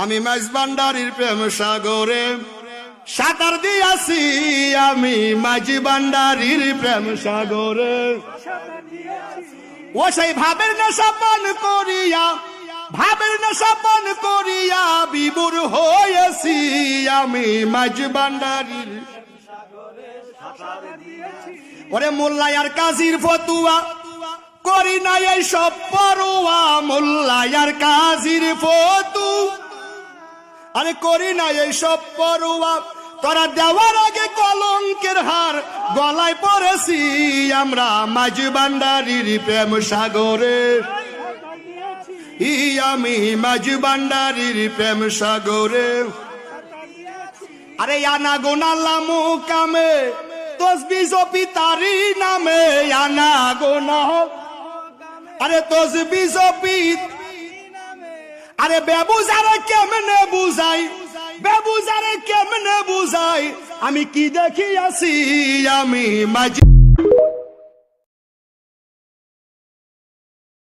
আমি মাঝ ভান্ডারীর প্রেম সাগরে সাঁতার দিয়াছি, আমি মাঝ ভান্ডারীর প্রেম সাগরে। ও সেই ভাবের নেশা পান করিয়া, ভাবের নেশা পান করিয়া বিভোর হয়েছি, আমি মাঝ ভান্ডারীর। ওরে মোল্লা আর কাজীর ফতুয়া করি না এই সব পরোয়া, মোল্লা আর কাজীর ফতু আরে করি না এই সব পরোয়া। তোরা দেওয়ার আগে কলঙ্কের হার গলায় পড়েছি, আমরা মাঝ ভান্ডারীর প্রেম সাগরে। আমি মাঝ ভান্ডারীর প্রেম সাগরে। আরে আনা গোনালা মুকামে তসবি জপি তারি নামে, আনা গোনা আরে তসবি জপি। আরে বেবুজারে কেমনে বুঝাই, বেবুজারে কেমনে বুঝাই, আমি কি দেখিয়াছি, আমি মাঝ